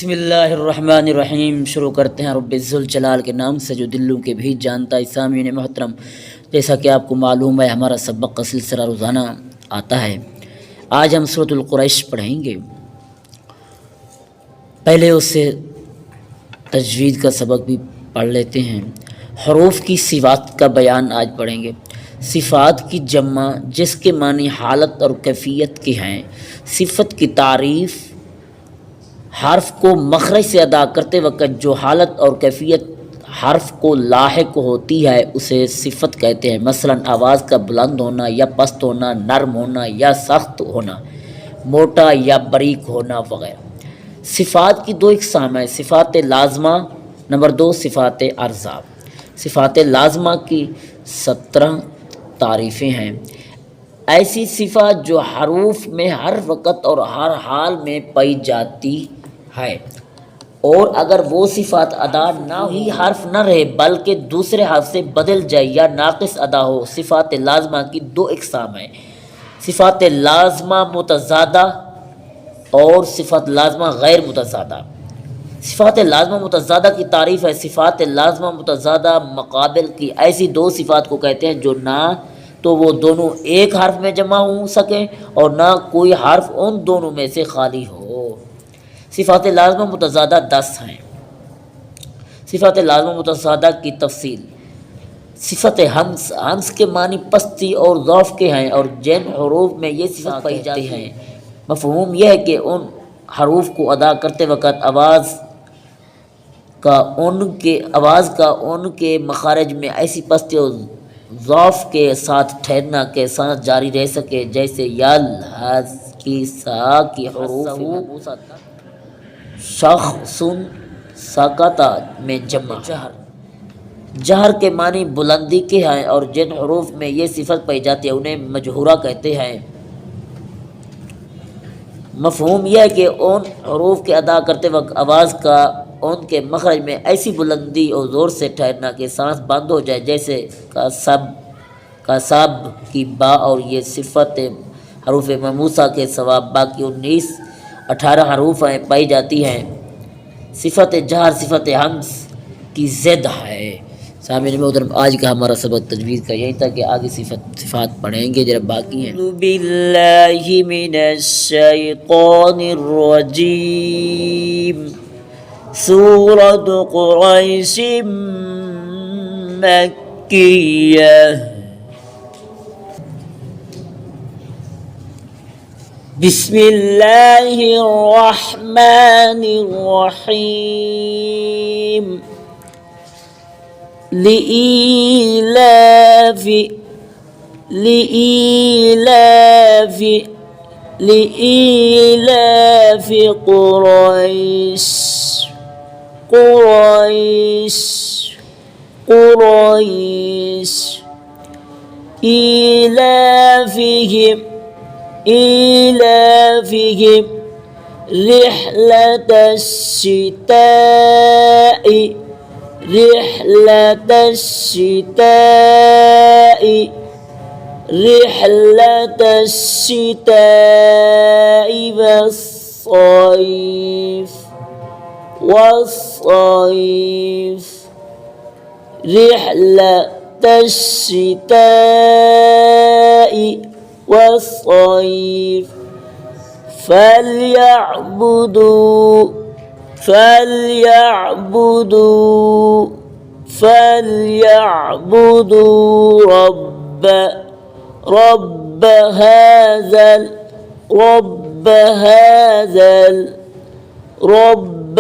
بسم اللہ الرحمن الرحیم۔ شروع کرتے ہیں رب ذوالجلال کے نام سے جو دلوں کے بھی جانتا ہے۔ سامعین محترم، جیسا کہ آپ کو معلوم ہے ہمارا سبق کا سلسلہ روزانہ آتا ہے۔ آج ہم سورۃ القریش پڑھیں گے۔ پہلے اس سے تجوید کا سبق بھی پڑھ لیتے ہیں۔ حروف کی صفات کا بیان آج پڑھیں گے۔ صفات کی جمع جس کے معنی حالت اور کیفیت کے ہیں۔ صفت کی تعریف حرف کو مخرج سے ادا کرتے وقت جو حالت اور کیفیت حرف کو لاحق ہوتی ہے اسے صفت کہتے ہیں۔ مثلا آواز کا بلند ہونا یا پست ہونا، نرم ہونا یا سخت ہونا، موٹا یا باریک ہونا وغیرہ۔ صفات کی دو اقسام ہیں، صفات لازمہ، نمبر 2 صفات عارضہ۔ صفات لازمہ کی 17 تعریفیں ہیں۔ ایسی صفات جو حروف میں ہر وقت اور ہر حال میں پائی جاتی ہے، اور اگر وہ صفات ادا نہ ہی حرف نہ رہے بلکہ دوسرے حرف سے بدل جائے یا ناقص ادا ہو۔ صفات لازمہ کی 2 اقسام ہیں، صفات لازمہ متضادہ اور صفات لازمہ غیر متضادہ۔ صفات لازمہ متضادہ کی تعریف ہے، صفات لازمہ متضادہ مقابل کی ایسی 2 صفات کو کہتے ہیں جو نہ تو وہ دونوں ایک حرف میں جمع ہو سکیں اور نہ کوئی حرف ان دونوں میں سے خالی ہو۔ صفات لازمہ متضادہ 10 ہیں۔ صفات لازمہ متضادہ کی تفصیل۔ صفت ہمس کے معنی پستی اور ضعف کے ہیں اور جن حروف میں یہ صفات پائی جاتی ہیں مفہوم یہ ہے کہ ان حروف کو ادا کرتے وقت آواز کا ان کے مخارج میں ایسی پستی اور ضعف کے ساتھ ٹھہرنا کے ساتھ جاری رہ سکے، جیسے یل، حز کی سا کی حروف شخص سکتا میں جمع۔ جہر کے معنی بلندی کے ہیں اور جن حروف میں یہ صفت پائی جاتی ہے انہیں مجہورہ کہتے ہیں۔ مفہوم یہ ہے کہ ان حروف کے ادا کرتے وقت آواز کا ان کے مخرج میں ایسی بلندی اور زور سے ٹھہرنا کہ سانس بند ہو جائے، جیسے کا سب کی با، اور یہ صفت حروف مموسہ کے سوا باقی 18 حروف پائی جاتی ہیں۔ صفت جہر صفت ہمس کی ضد ہے۔ سامعین محترم، آج کا ہمارا سبق تجوید کا یہی تھا کہ آگے صفات پڑھیں گے، جب باقی ہیں۔ اعوذ باللہ من الشیطان الرجیم۔ سورۃ قریش مکیہ۔ بسم اللہ الرحمن الرحیم۔ لإيلاف قريش إيلافهم رحلة الشتاء والصيف رحلة الشتاء والصيف فليعبدوا رب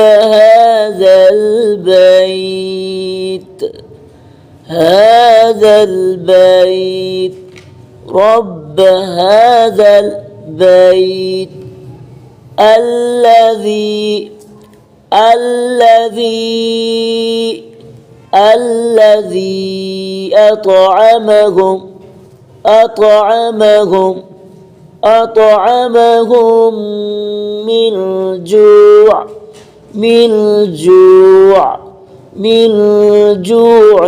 هذا البيت رب هذا البيت الذي أطعمهم من جوع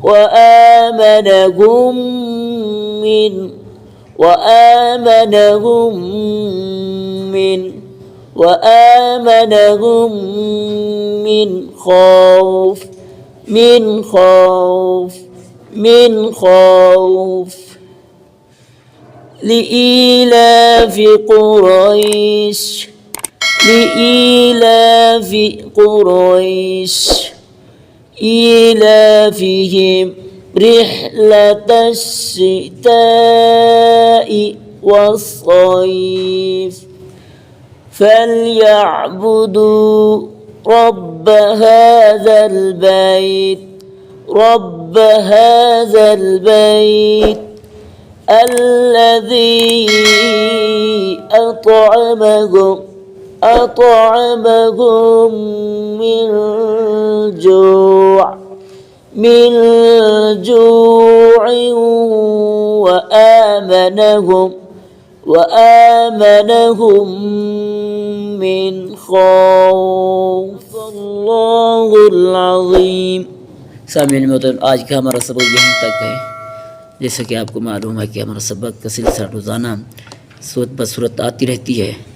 وآمنهم من وآمنهم من خوف من خوف لإيلاف قريش إيلافهم رحلة الشتاء والصيف فليعبدوا رب هذا البيت الذي أطعمهم من جوع وآمنهم من خوف अल्लाहुल अज़ीम। सामईन मोहतरम, आज का हमारा सबक यहीं तक है। जैसा कि आपको मालूम है कि हमारा सबक का सिलसिला रोज़ाना सूरत ब सूरत आती रहती है।